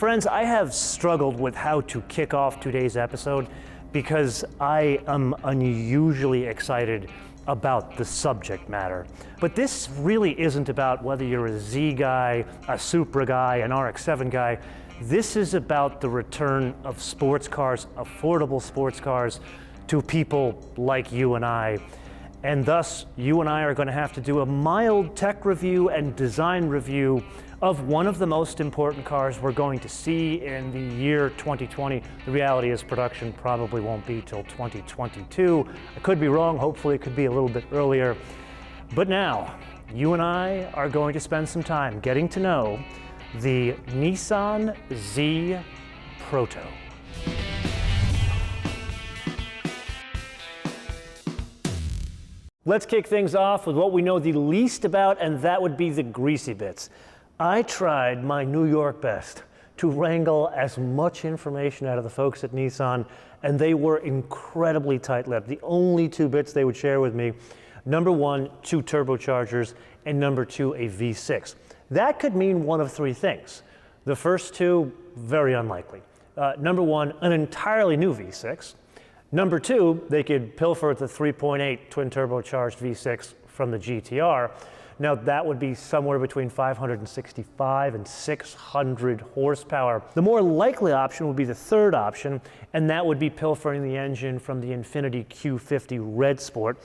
Friends, I have struggled with how to kick off today's episode because I am unusually excited about the subject matter. But this really isn't about whether you're a Z guy, a Supra guy, an RX-7 guy. This is about the return of sports cars, affordable sports cars, to people like you and I. And thus, you and I are going to have to do a mild tech review and design review of one of the most important cars we're going to see in the year 2020. The reality is production probably won't be till 2022. I could be wrong, hopefully it could be a little bit earlier. But now, you and I are going to spend some time getting to know the Nissan Z Proto. Let's kick things off with what we know the least about, and that would be the greasy bits. I tried my New York best to wrangle as much information out of the folks at Nissan, and they were incredibly tight-lipped. The only two bits they would share with me, number one, 2 turbochargers, and number 2, a V6. That could mean one of 3 things. The first 2, very unlikely. Number 1, an entirely new V6. Number 2, they could pilfer the 3.8 twin turbocharged V6 from the GTR. Now that would be somewhere between 565 and 600 horsepower. The more likely option would be the third option, and that would be pilfering the engine from the Infiniti Q50 Red Sport.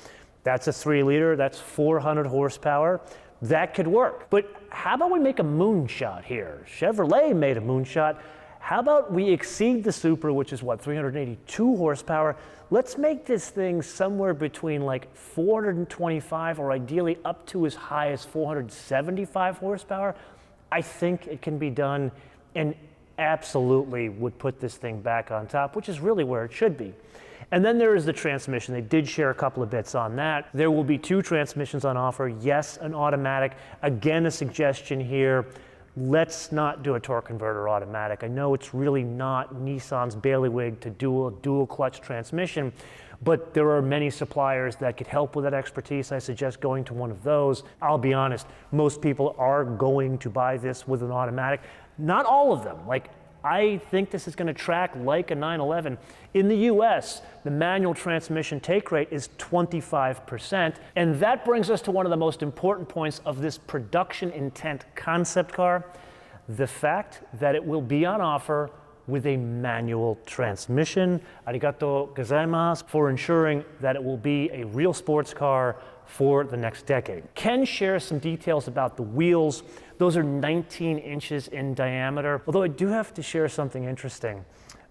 That's a 3-liter, that's 400 horsepower. That could work. But how about we make a moonshot here? Chevrolet made a moonshot. How about we exceed the Supra, which is what, 382 horsepower? Let's make this thing somewhere between like 425 or ideally up to as high as 475 horsepower. I think it can be done and absolutely would put this thing back on top, which is really where it should be. And then there is the transmission. They did share a couple of bits on that. There will be 2 transmissions on offer. Yes, an automatic. Again, a suggestion here. Let's not do a torque converter automatic. I know it's really not Nissan's bailiwick to do a dual clutch transmission, but there are many suppliers that could help with that expertise. I suggest going to one of those. I'll be honest, most people are going to buy this with an automatic. Not all of them. Like, I think this is going to track like a 911. In the US, the manual transmission take rate is 25%, and that brings us to one of the most important points of this production intent concept car, the fact that it will be on offer with a manual transmission. Arigato gozaimasu for ensuring that it will be a real sports car for the next decade. Ken shares some details about the wheels. Those are 19 inches in diameter, although I do have to share something interesting.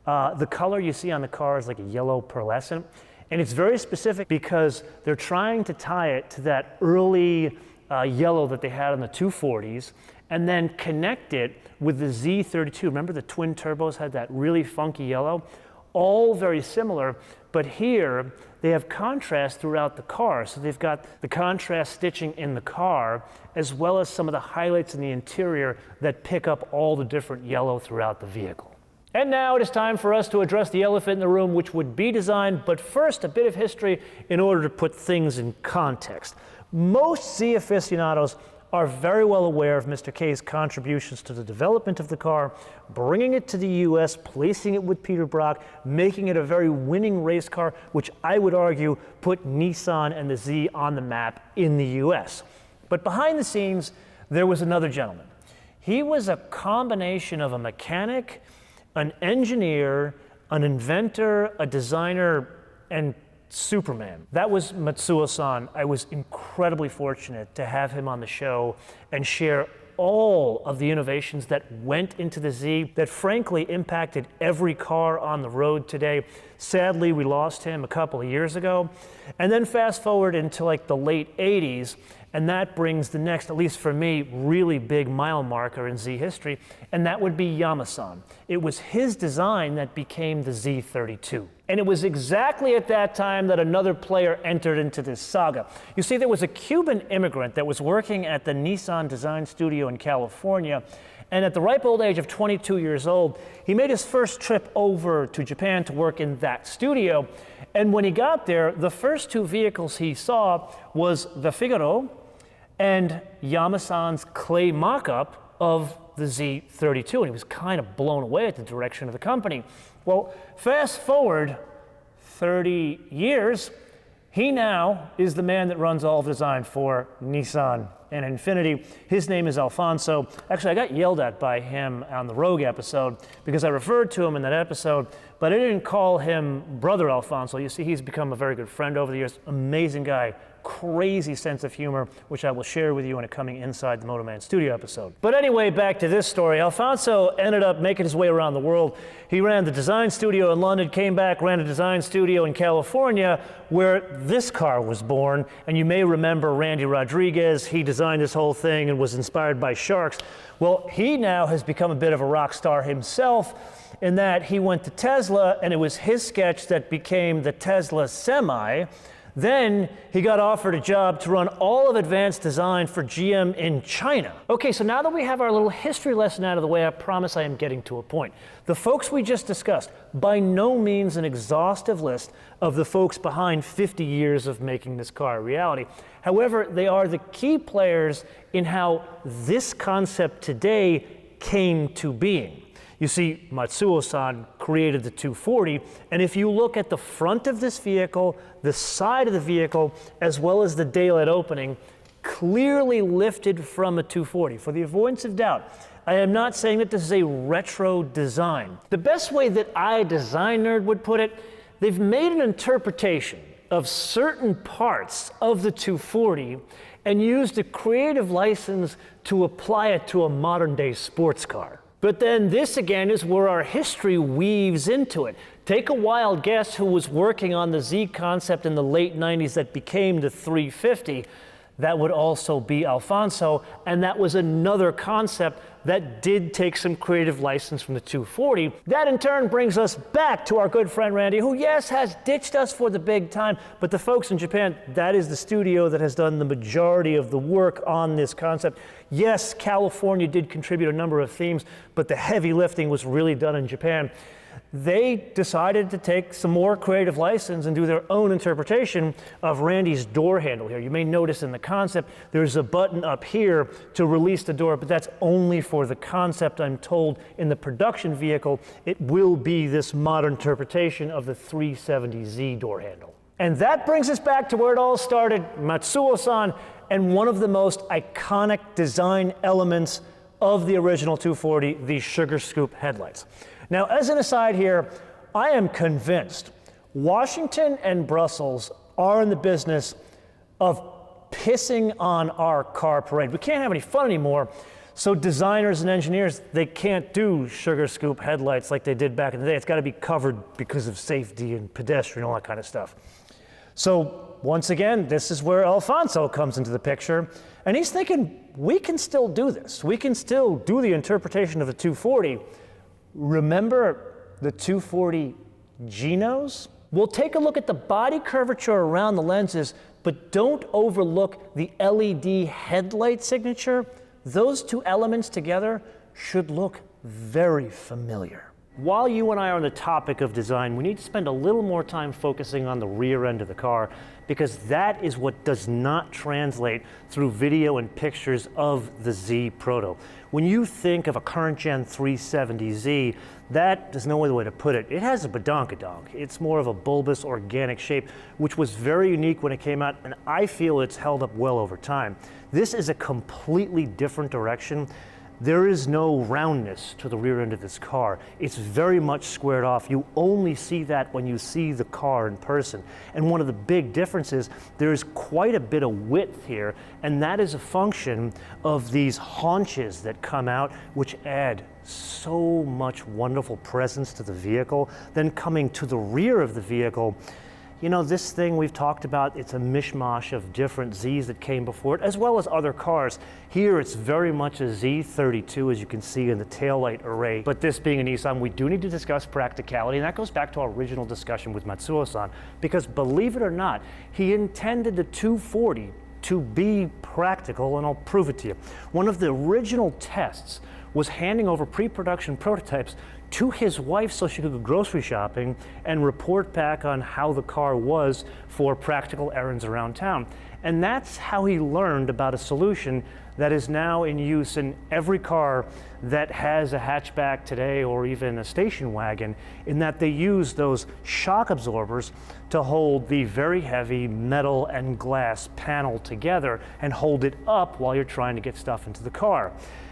The color you see on the car is like a yellow pearlescent, and it's very specific because they're trying to tie it to that early yellow that they had on the 240s, and then connect it with the Z32. Remember the twin turbos had that really funky yellow? All very similar, but here they have contrast throughout the car. So they've got the contrast stitching in the car, as well as some of the highlights in the interior that pick up all the different yellow throughout the vehicle. And now it is time for us to address the elephant in the room, which would be design, but first a bit of history in order to put things in context. Most Z aficionados are very well aware of Mr. K's contributions to the development of the car, bringing it to the US, placing it with Peter Brock, making it a very winning race car, which I would argue put Nissan and the Z on the map in the US. But behind the scenes, there was another gentleman. He was a combination of a mechanic, an engineer, an inventor, a designer, and Superman. That was Matsuo-san. I was incredibly fortunate to have him on the show and share all of the innovations that went into the Z that frankly impacted every car on the road today. Sadly, we lost him a couple of years ago. And then fast forward into like the late 80s, and that brings the next, at least for me, really big mile marker in Z history, and that would be Yamasan. It was his design that became the Z32. And it was exactly at that time that another player entered into this saga. You see, there was a Cuban immigrant that was working at the Nissan Design Studio in California, and at the ripe old age of 22 years old, he made his first trip over to Japan to work in that studio. And when he got there, the first 2 vehicles he saw was the Figaro and Yamasan's clay mock-up of the Z32, and he was kind of blown away at the direction of the company. Well, fast forward 30 years, he now is the man that runs all of design for Nissan and Infiniti. His name is Alfonso. Actually, I got yelled at by him on the Rogue episode because I referred to him in that episode, but I didn't call him Brother Alfonso. You see, he's become a very good friend over the years. Amazing guy, crazy sense of humor, which I will share with you in a coming Inside the MotoMan Studio episode. But anyway, back to this story. Alfonso ended up making his way around the world. He ran the design studio in London, came back, ran a design studio in California, where this car was born. And you may remember Randy Rodriguez. He designed this whole thing and was inspired by sharks. Well, he now has become a bit of a rock star himself in that he went to Tesla, and it was his sketch that became the Tesla Semi. Then he got offered a job to run all of advanced design for GM in China. Okay, so now that we have our little history lesson out of the way, I promise I am getting to a point. The folks we just discussed, by no means an exhaustive list of the folks behind 50 years of making this car a reality. However, they are the key players in how this concept today came to being. You see, Matsuo-san created the 240, and if you look at the front of this vehicle, the side of the vehicle, as well as the daylight opening, clearly lifted from a 240. For the avoidance of doubt, I am not saying that this is a retro design. The best way that I, design nerd, would put it, they've made an interpretation of certain parts of the 240 and used a creative license to apply it to a modern-day sports car. But then this again is where our history weaves into it. Take a wild guess who was working on the Z concept in the late 90s that became the 350. That would also be Alfonso, and that was another concept that did take some creative license from the 240. That in turn brings us back to our good friend Randy, who yes, has ditched us for the big time, but the folks in Japan, that is the studio that has done the majority of the work on this concept. Yes, California did contribute a number of themes, but the heavy lifting was really done in Japan. They decided to take some more creative license and do their own interpretation of Randy's door handle here. You may notice in the concept, there's a button up here to release the door, but that's only for the concept. I'm told in the production vehicle, it will be this modern interpretation of the 370Z door handle. And that brings us back to where it all started, Matsuo-san, and one of the most iconic design elements of the original 240, the sugar scoop headlights. Now, as an aside here, I am convinced Washington and Brussels are in the business of pissing on our car parade. We can't have any fun anymore, so designers and engineers, they can't do sugar scoop headlights like they did back in the day. It's got to be covered because of safety and pedestrian, all that kind of stuff. So once again, this is where Alfonso comes into the picture, and he's thinking, we can still do this. We can still do the interpretation of the 240. Remember the 240 Genos? We'll take a look at the body curvature around the lenses, but don't overlook the LED headlight signature. Those two elements together should look very familiar. While you and I are on the topic of design, we need to spend a little more time focusing on the rear end of the car, because that is what does not translate through video and pictures of the Z Proto. When you think of a current gen 370Z, that is no other way to put it. It has a badonkadonk. It's more of a bulbous organic shape, which was very unique when it came out, and I feel it's held up well over time. This is a completely different direction. There is no roundness to the rear end of this car. It's very much squared off. You only see that when you see the car in person. And one of the big differences, there is quite a bit of width here, and that is a function of these haunches that come out, which add so much wonderful presence to the vehicle. Then coming to the rear of the vehicle, you know, this thing we've talked about, it's a mishmash of different Zs that came before it, as well as other cars. Here, it's very much a Z32, as you can see in the taillight array. But this being a Nissan, we do need to discuss practicality, and that goes back to our original discussion with Matsuo-san, because believe it or not, he intended the 240 to be practical, and I'll prove it to you. One of the original tests was handing over pre-production prototypes to his wife so she could go grocery shopping and report back on how the car was for practical errands around town. And that's how he learned about a solution that is now in use in every car that has a hatchback today or even a station wagon, in that they use those shock absorbers to hold the very heavy metal and glass panel together and hold it up while you're trying to get stuff into the car.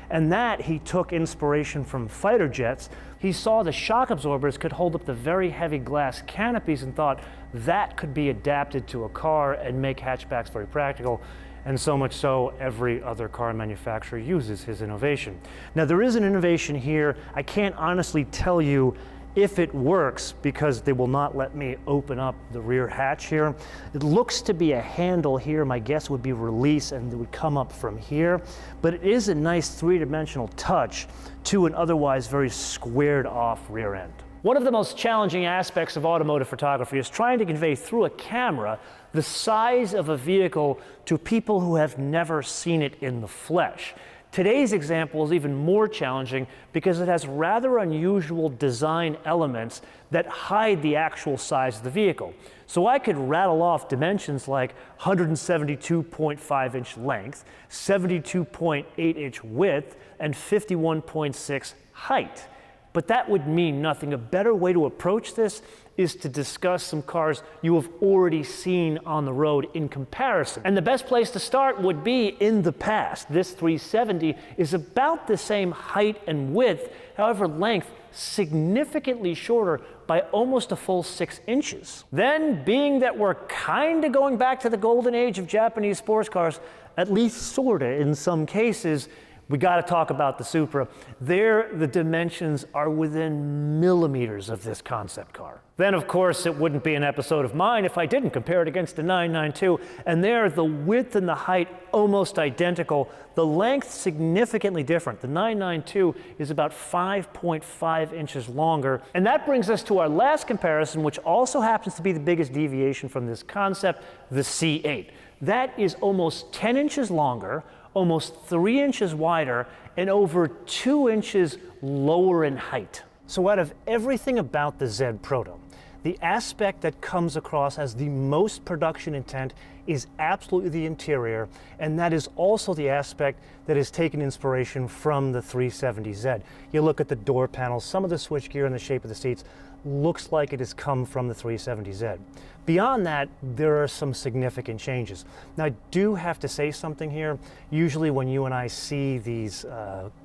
And that he took inspiration from fighter jets. He saw the shock absorbers could hold up the very heavy glass canopies and thought that could be adapted to a car and make hatchbacks very practical. And so much so, every other car manufacturer uses his innovation. Now, there is an innovation here. I can't honestly tell you if it works because they will not let me open up the rear hatch here. It looks to be a handle here. My guess would be release and it would come up from here. But it is a nice three-dimensional touch to an otherwise very squared off rear end. One of the most challenging aspects of automotive photography is trying to convey through a camera the size of a vehicle to people who have never seen it in the flesh. Today's example is even more challenging because it has rather unusual design elements that hide the actual size of the vehicle. So I could rattle off dimensions like 172.5 inch length, 72.8 inch width, and 51.6 height. But that would mean nothing. A better way to approach this is to discuss some cars you have already seen on the road in comparison. And the best place to start would be in the past. This 370 is about the same height and width, however length significantly shorter by almost a full 6 inches. Then, being that we're kind of going back to the golden age of Japanese sports cars, at least sorta in some cases, we got to talk about the Supra. There, the dimensions are within millimeters of this concept car. Then, of course, it wouldn't be an episode of mine if I didn't compare it against the 992. And there, the width and the height almost identical. The length significantly different. The 992 is about 5.5 inches longer. And that brings us to our last comparison, which also happens to be the biggest deviation from this concept, the C8. That is almost 10 inches longer, almost 3 inches wider, and over 2 inches lower in height. So out of everything about the Z Proto, the aspect that comes across as the most production intent is absolutely the interior, and that is also the aspect that has taken inspiration from the 370Z. You look at the door panels, some of the switchgear and the shape of the seats looks like it has come from the 370Z. Beyond that, there are some significant changes. Now, I do have to say something here. Usually when you and I see these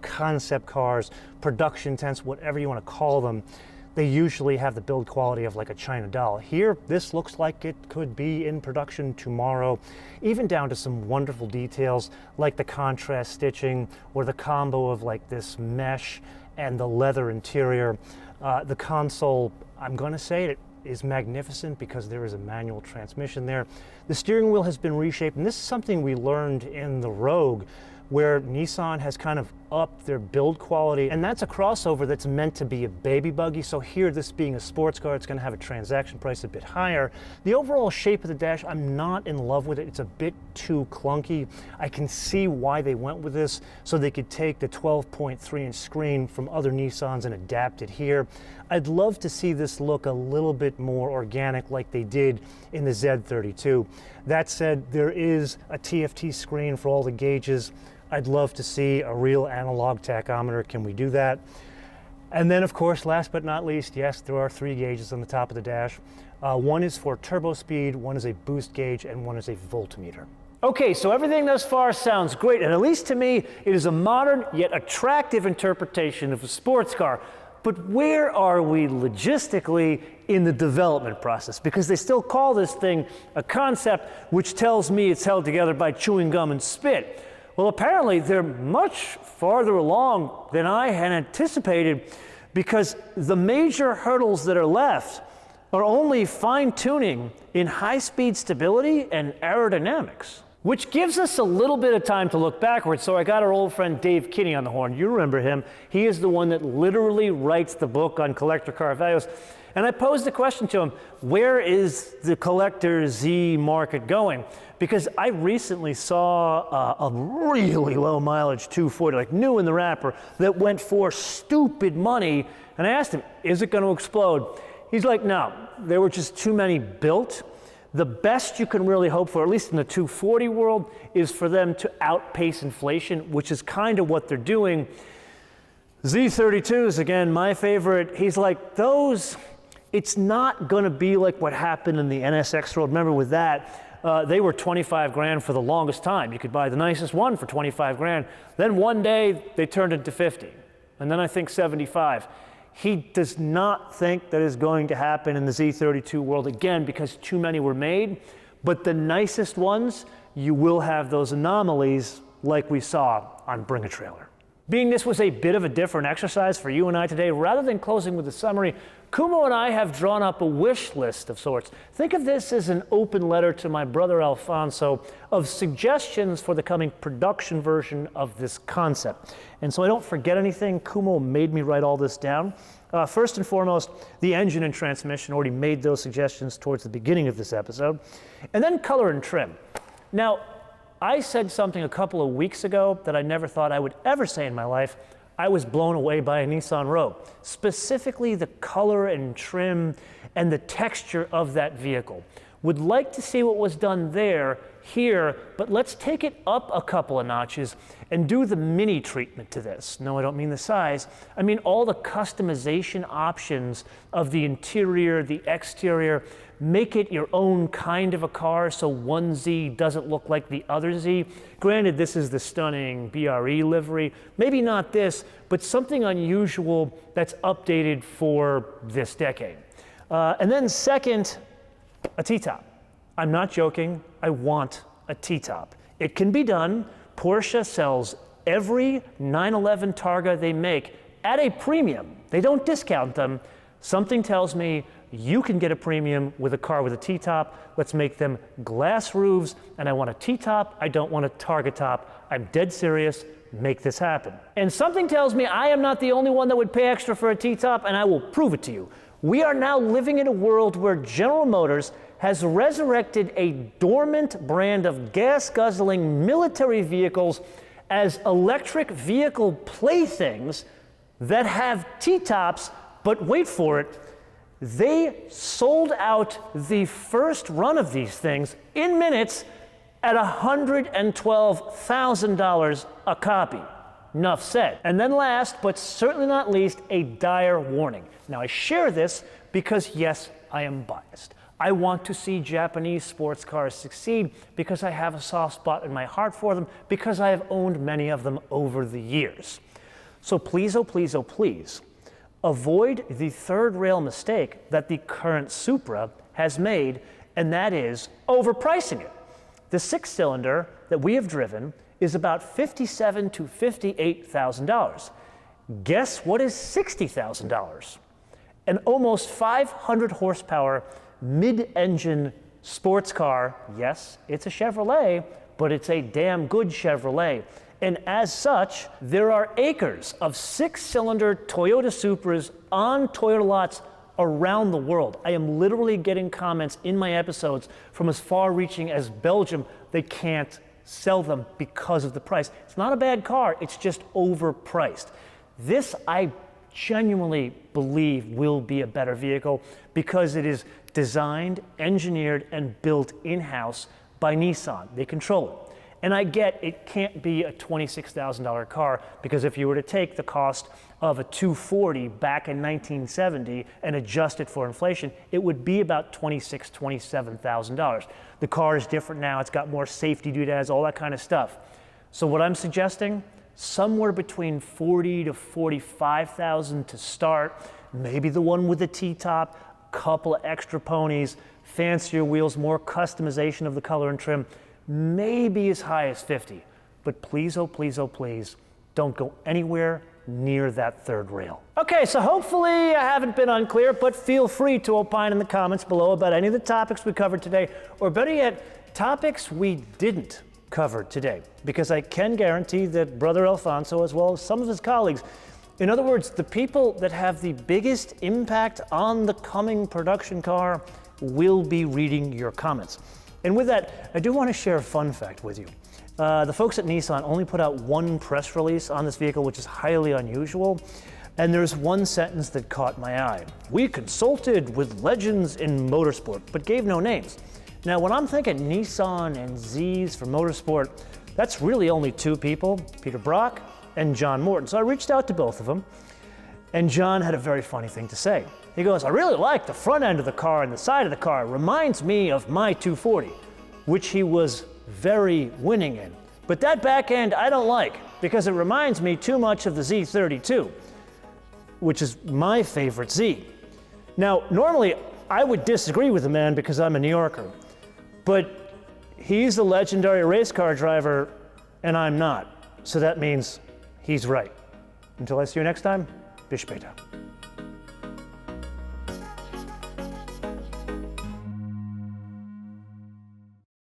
concept cars, production tents, whatever you want to call them, they usually have the build quality of like a China doll. Here, this looks like it could be in production tomorrow, even down to some wonderful details like the contrast stitching or the combo of like this mesh and the leather interior. The console, I'm going to say it is magnificent because there is a manual transmission there. The steering wheel has been reshaped, and this is something we learned in the Rogue, where Nissan has kind of upped their build quality, and that's a crossover that's meant to be a baby buggy. So here, this being a sports car, it's going to have a transaction price a bit higher. The overall shape of the dash, I'm not in love with it. It's a bit too clunky. I can see why they went with this, so they could take the 12.3 inch screen from other Nissans and adapt it here. I'd love to see this look a little bit more organic like they did in the Z32. That said, there is a TFT screen for all the gauges. I'd love to see a real analog tachometer. Can we do that? And then, of course, last but not least, yes, there are 3 gauges on the top of the dash. One is for turbo speed, one is a boost gauge, and one is a voltmeter. Okay, so everything thus far sounds great, and at least to me, it is a modern yet attractive interpretation of a sports car. But where are we logistically in the development process? Because they still call this thing a concept, which tells me it's held together by chewing gum and spit. Well, apparently they're much farther along than I had anticipated, because the major hurdles that are left are only fine-tuning in high-speed stability and aerodynamics. Which gives us a little bit of time to look backwards, so I got our old friend Dave Kinney on the horn. You remember him. He is the one that literally writes the book on collector car values. And I posed the question to him, where is the collector Z market going? Because I recently saw a really low mileage 240, like new in the wrapper, that went for stupid money. And I asked him, is it going to explode? He's like, no, there were just too many built. The best you can really hope for, at least in the 240 world, is for them to outpace inflation, which is kind of what they're doing. Z32s, again, my favorite. He's like, those, it's not gonna be like what happened in the NSX world. Remember with that, they were 25 grand for the longest time. You could buy the nicest one for 25 grand. Then one day they turned into 50, and then I think 75. He does not think that is going to happen in the Z32 world, again, because too many were made. But the nicest ones, you will have those anomalies like we saw on Bring a Trailer. Being this was a bit of a different exercise for you and I today, rather than closing with a summary, Kumo and I have drawn up a wish list of sorts. Think of this as an open letter to my brother Alfonso of suggestions for the coming production version of this concept. And so I don't forget anything, Kumo made me write all this down. First and foremost, the engine and transmission, already made those suggestions towards the beginning of this episode. And then color and trim. Now, I said something a couple of weeks ago that I never thought I would ever say in my life. I was blown away by a Nissan Rogue, specifically the color and trim and the texture of that vehicle. Would like to see what was done there, here, but let's take it up a couple of notches and do the mini treatment to this. No, I don't mean the size. I mean all the customization options of the interior, the exterior. Make it your own kind of a car so one Z doesn't look like the other Z. Granted, this is the stunning BRE livery. Maybe not this, but something unusual that's updated for this decade. And then second, a T-top. I'm not joking, I want a T-top. It can be done. Porsche sells every 911 Targa they make at a premium. They don't discount them. Something tells me you can get a premium with a car with a T-top. Let's make them glass roofs, and I want a T-top, I don't want a Targa top. I'm dead serious, make this happen. And something tells me I am not the only one that would pay extra for a T-top, and I will prove it to you. We are now living in a world where General Motors has resurrected a dormant brand of gas-guzzling military vehicles as electric vehicle playthings that have T-tops, but wait for it, they sold out the first run of these things in minutes at $112,000 a copy. Enough said. And then last, but certainly not least, a dire warning. Now I share this because yes, I am biased. I want to see Japanese sports cars succeed because I have a soft spot in my heart for them, because I have owned many of them over the years. So please, oh please, oh please, avoid the third rail mistake that the current Supra has made, and that is overpricing it. The six-cylinder that we have driven is about $57,000 to $58,000. Guess what is $60,000? An almost 500 horsepower mid-engine sports car. Yes, it's a Chevrolet, but it's a damn good Chevrolet. And as such, there are acres of six-cylinder Toyota Supras on Toyota lots around the world. I am literally getting comments in my episodes from as far-reaching as Belgium. They can't sell them because of the price. It's not a bad car, it's just overpriced. This, I genuinely believe, will be a better vehicle because it is designed, engineered, and built in-house by Nissan. They control it. And I get it can't be a $26,000 car, because if you were to take the cost of a 240 back in 1970 and adjust it for inflation, it would be about $26,000, $27,000. The car is different now, it's got more safety doodads, all that kind of stuff. So what I'm suggesting, somewhere between $40,000 to $45,000 to start, maybe the one with the T-top, couple of extra ponies, fancier wheels, more customization of the color and trim, maybe as high as 50. But please, oh please, oh please, don't go anywhere near that third rail. Okay, so hopefully I haven't been unclear, but feel free to opine in the comments below about any of the topics we covered today, or better yet, topics we didn't cover today, because I can guarantee that Brother Alfonso, as well as some of his colleagues, in other words, the people that have the biggest impact on the coming production car, will be reading your comments. And with that, I do want to share a fun fact with you. The folks at Nissan only put out one press release on this vehicle, which is highly unusual. And there's one sentence that caught my eye. We consulted with legends in motorsport, but gave no names. Now, when I'm thinking Nissan and Zs for motorsport, that's really only two people, Peter Brock and John Morton. So I reached out to both of them, and John had a very funny thing to say. He goes, I really like the front end of the car and the side of the car. It reminds me of my 240, which he was very winning in. But that back end I don't like, because it reminds me too much of the Z32, which is my favorite Z. Now, normally I would disagree with the man because I'm a New Yorker, but he's a legendary race car driver and I'm not. So that means he's right. Until I see you next time, bis später.